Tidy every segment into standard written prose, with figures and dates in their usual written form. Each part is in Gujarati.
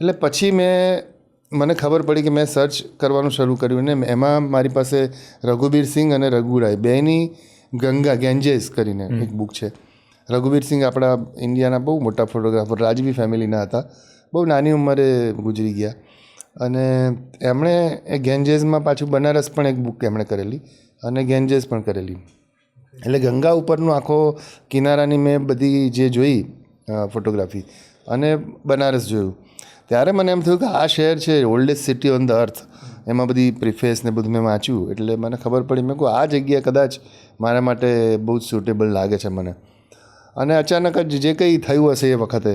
એટલે પછી મને ખબર પડી કે મેં સર્ચ કરવાનું શરૂ કર્યું ને એમાં મારી પાસે રઘુબીર સિંઘ અને રઘુરાય બેની ગેન્જેસ કરીને એક બુક છે. રઘુબીર સિંઘ આપણા ઇન્ડિયાના બહુ મોટા ફોટોગ્રાફર રાજવી ફેમિલીના હતા, બહુ નાની ઉંમરે ગુજરી ગયા. અને એમણે એ ગેન્જેસમાં પાછું બનારસ પણ એક બુક એમણે કરેલી અને ગેન્જેસ પણ કરેલી. એટલે ગંગા ઉપરનું આખો કિનારાની મેં બધી જે જોઈ ફોટોગ્રાફી અને બનારસ જોયું, ત્યારે મને એમ થયું કે આ શહેર છે oldest city on the earth. એમાં બધી પ્રિફેસ ને બધું મેં વાંચ્યું એટલે મને ખબર પડી, મેં કહું આ જગ્યા કદાચ મારા માટે બહુ જ સુટેબલ લાગે છે મને. અને અચાનક જ જે કંઈ થયું હશે એ વખતે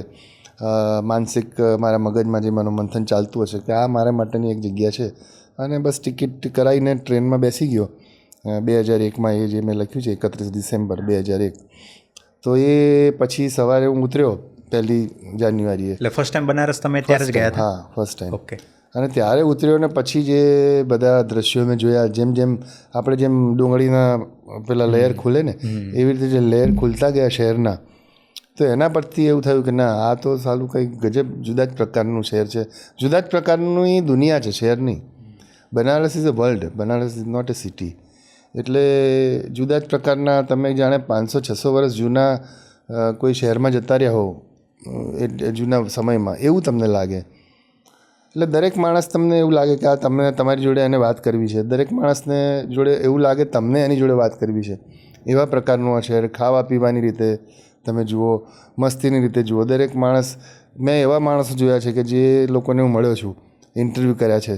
માનસિક મારા મગજમાં જે મનોમંથન ચાલતું હશે કે આ મારા માટેની એક જગ્યા છે, અને બસ ટિકિટ કરાવીને ટ્રેનમાં બેસી ગયો 2001માં. એ જે મેં લખ્યું છે 31 ડિસેમ્બર 2001. તો એ પછી સવારે હું ઉતર્યો 1 જાન્યુઆરીએ. એટલે ફર્સ્ટ ટાઈમ બનારસ તમે ત્યારે જ ગયા હતા? હા, ફર્સ્ટ ટાઈમ. ઓકે. અને ત્યારે ઉતર્યો ને પછી જે બધા દ્રશ્યો મેં જોયા, જેમ આપણે જેમ ડુંગળીના પેલા લેયર ખુલે ને એવી રીતે જે લેયર ખુલતા ગયા શહેરના, તો એના પરથી એવું થયું કે ના, આ તો સાલું કંઈક ગજબ જુદા જ પ્રકારનું શહેર છે, જુદા જ પ્રકારની દુનિયા છે શહેરની. Banaras is a world, Banaras is not a city. એટલે જુદા જ પ્રકારના તમે જાણે 500-600 વર્ષ જૂના કોઈ શહેરમાં જતા રહ્યા હો એ જૂના સમયમાં, એવું તમને લાગે. એટલે દરેક માણસ તમને એવું લાગે કે આ તમને તમારી જોડે એને વાત કરવી છે, દરેક માણસને જોડે એવું લાગે તમને એની જોડે વાત કરવી છે. એવા પ્રકારનું આ શહેર, ખાવા પીવાની રીતે તમે જુઓ, મસ્તીની રીતે જુઓ. દરેક માણસ, મેં એવા માણસો જોયા છે કે જે લોકોને હું મળ્યો છું, ઇન્ટરવ્યૂ કર્યા છે,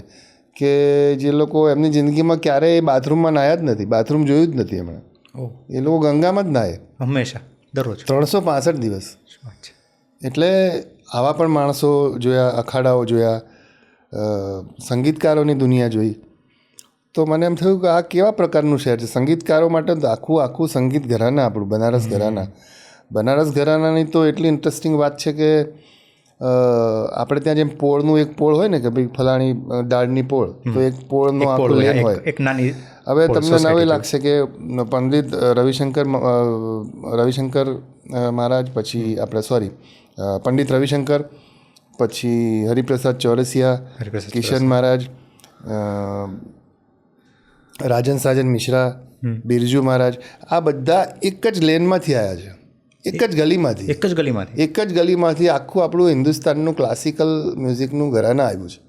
કે જે લોકો એમની જિંદગીમાં ક્યારેય બાથરૂમમાં નાહ્યા જ નથી, બાથરૂમ જોયું જ નથી એમણે. એ લોકો ગંગામાં જ નાહે હંમેશા, દરરોજ 365 દિવસ. એટલે આવા પણ માણસો જોયા, અખાડાઓ જોયા, સંગીતકારોની દુનિયા જોઈ. તો મને એમ થયું કે આ કેવા પ્રકારનું શહેર છે. સંગીતકારો માટે તો આખું સંગીત ઘરાના આપણું બનારસ ઘરાના. બનારસ ઘરાનાની તો એટલી ઇન્ટરેસ્ટિંગ વાત છે કે આપણે ત્યાં જેમ પોળનું એક પોળ હોય ને કે ભાઈ ફલાણી દાળની પોળ, તો એક પોળનો આખો લેન હોય. એક નાની, હવે તમને નવી લાગશે કે પંડિત રવિશંકર મહારાજ, પછી આપણે પંડિત રવિશંકર, પછી હરિપ્રસાદ ચોરસિયા, કિશન મહારાજ, રાજન સાજન મિશ્રા, બિરજુ મહારાજ, આ બધા એક જ લેનમાંથી આવ્યા છે, એક જ ગલીમાંથી આખું આપણું હિન્દુસ્તાનનું ક્લાસિકલ મ્યુઝિકનું ઘરાના આવ્યું છે.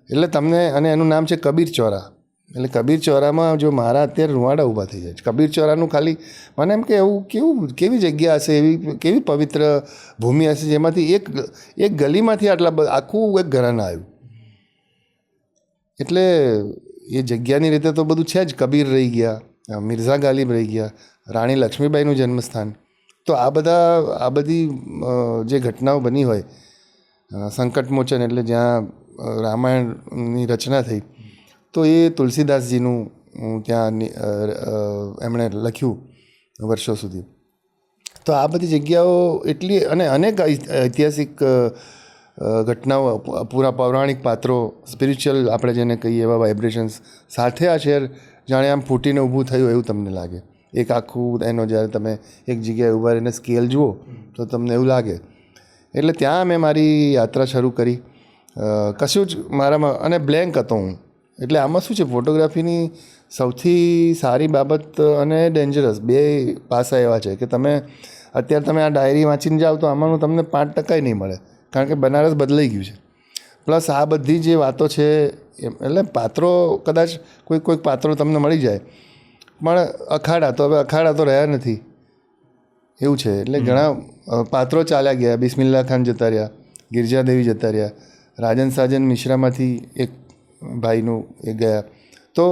એટલે તમને, અને એનું નામ છે કબીર ચોરા. એટલે કબીર ચોરામાં જો મારા અત્યારે રૂવાડા ઊભા થઈ જાય છે. કબીર ચોરાનું ખાલી મને એમ કે એવું કેવી જગ્યા હશે, કેવી પવિત્ર ભૂમિ હશે જેમાંથી એક ગલીમાંથી આખું એક ઘરાના આવ્યું. એટલે એ જગ્યાની રીતે તો બધું છે જ. કબીર રહી ગયા, મિર્ઝા ગાલિબ રહી ગયા, રાણી લક્ષ્મીબાઈનું જન્મસ્થાન. તો આ બધી જે ઘટનાઓ બની હોય, સંકટમોચન એટલે જ્યાં રામાયણની રચના થઈ, તો એ તુલસીદાસજીનું ત્યાં એમણે લખ્યું વર્ષો સુધી. તો આ બધી જગ્યાઓ એટલી, અને અનેક ઐતિહાસિક ઘટનાઓ, પૂરા પૌરાણિક પાત્રો, સ્પિરિચ્યુઅલ આપણે જેને કહીએ એવા વાઇબ્રેશન્સ સાથે આ શહેર જાણે આમ ફૂટીને ઊભું થયું એવું તમને લાગે. એક આખું એનો જ્યારે તમે એક જગ્યાએ ઊભા રહીને સ્કેલ જુઓ તો તમને એવું લાગે. એટલે ત્યાં મેં મારી યાત્રા શરૂ કરી. કશું જ મારામાં, અને બ્લેન્ક હતો હું. એટલે આમાં શું છે, ફોટોગ્રાફીની સૌથી સારી બાબત અને ડેન્જરસ બે પાસા એવા છે કે અત્યારે તમે આ ડાયરી વાંચીને જાઓ તો આમાંનું તમને 5% નહીં મળે, કારણ કે બનારસ બદલાઈ ગયું છે. પ્લસ આ બધી જે વાતો છે, એટલે પાત્રો કદાચ કોઈક પાત્રો તમને મળી જાય, પણ અખાડા તો રહ્યા નથી એવું છે. એટલે ઘણા પાત્રો ચાલ્યા ગયા. બિસ્મિલ્લા ખાન જતા રહ્યા, ગિરજાદેવી જતા રહ્યા, રાજન સાજન મિશ્રામાંથી એક ભાઈનું એ ગયા. તો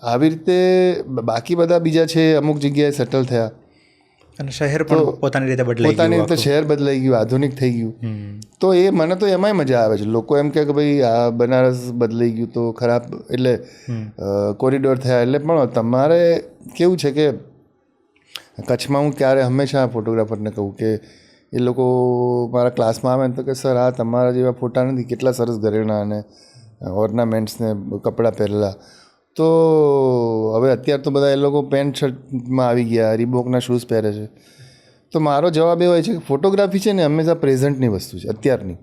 આવી રીતે બાકી બધા બીજા છે, અમુક જગ્યાએ સેટલ થયા. અને શહેર પણ પોતાની રીતે શહેર બદલાઈ ગયું, આધુનિક થઈ ગયું. તો મને તો એમાંય મજા આવે છે. લોકો એમ કે ભાઈ આ બનારસ બદલાઈ ગયું તો ખરાબ, એટલે કોરિડોર થયા. એટલે પણ તમારે કેવું છે કે કચ્છમાં હું હંમેશા ફોટોગ્રાફરને કહું કે એ લોકો મારા ક્લાસમાં આવે ને તો કે સર આ તમારા જેવા ફોટા નથી, કેટલા સરસ ઘરેણાં અને ઓર્નામેન્ટ્સને કપડાં પહેરેલા. તો હવે અત્યારે તો બધા એ લોકો પેન્ટ શર્ટમાં આવી ગયા, રીબોકના શૂઝ પહેરે છે. તો મારો જવાબ એ હોય છે કે ફોટોગ્રાફી છે ને હંમેશા પ્રેઝન્ટની વસ્તુ છે, અત્યારની.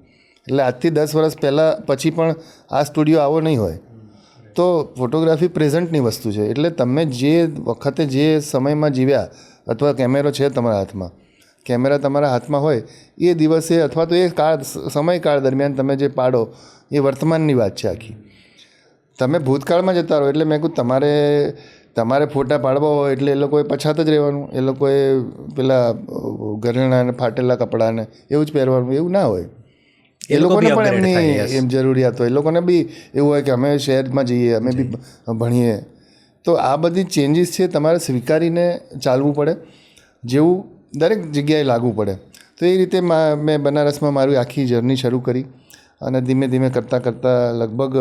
એટલે આજથી 10 વર્ષ પહેલાં પછી પણ આ સ્ટુડિયો આવો નહીં હોય. તો ફોટોગ્રાફી પ્રેઝન્ટની વસ્તુ છે. એટલે તમે જે વખતે જે સમયમાં જીવ્યા અથવા કેમેરો છે તમારા હાથમાં, કેમેરા તમારા હાથમાં હોય એ દિવસે અથવા તો એ સમયકાળ દરમિયાન તમે જે પાડો એ વર્તમાનની વાત છે આખી. તમે ભૂતકાળમાં જતા રહો એટલે મેં કહું તમારે ફોટા પાડવા હોય એટલે એ લોકોએ પછાત જ રહેવાનું, એ લોકોએ પેલા ઘરેણાં ને ફાટેલા કપડાને એવું જ પહેરવાનું, એવું ના હોય. એ લોકોને પણ એમની એમ જરૂરિયાત હોય, એ લોકોને બી એવું હોય કે અમે શહેરમાં જઈએ, અમે બી ભણીએ. તો આ બધી ચેન્જીસ છે તમારે સ્વીકારીને ચાલવું પડે, જેવું દરેક જગ્યાએ લાગવું પડે. તો એ રીતે મેં બનારસમાં મારી આખી જર્ની શરૂ કરી અને ધીમે ધીમે કરતાં લગભગ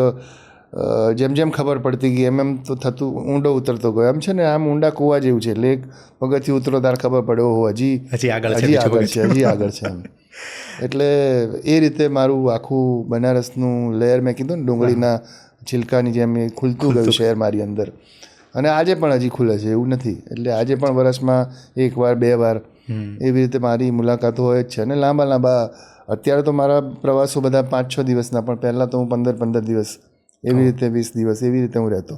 જેમ જેમ ખબર પડતી ગઈ એમ તો થતું ઊંડો ઉતરતો ગયો. એમ છે ને, આમ ઊંડા કૂવા જેવું છે. એટલે એક પગથિયું ઉતરો તાર ખબર પડ્યો હજી આગળ છે એમ. એટલે એ રીતે મારું આખું બનારસનું લેયર મેં કીધું ને, ડુંગળીના છિલકાની જેમ એ ખુલતું ગયું શહેર મારી અંદર. અને આજે પણ હજી ખુલે છે, એવું નથી. એટલે આજે પણ વર્ષમાં 1 વાર 2 વાર એવી રીતે મારી મુલાકાતો હોય જ છે. અને લાંબા અત્યારે તો મારા પ્રવાસો બધા 5-6 દિવસના, પણ પહેલાં તો હું 15-15 દિવસ એવી રીતે 20 દિવસ એવી રીતે હું રહેતો.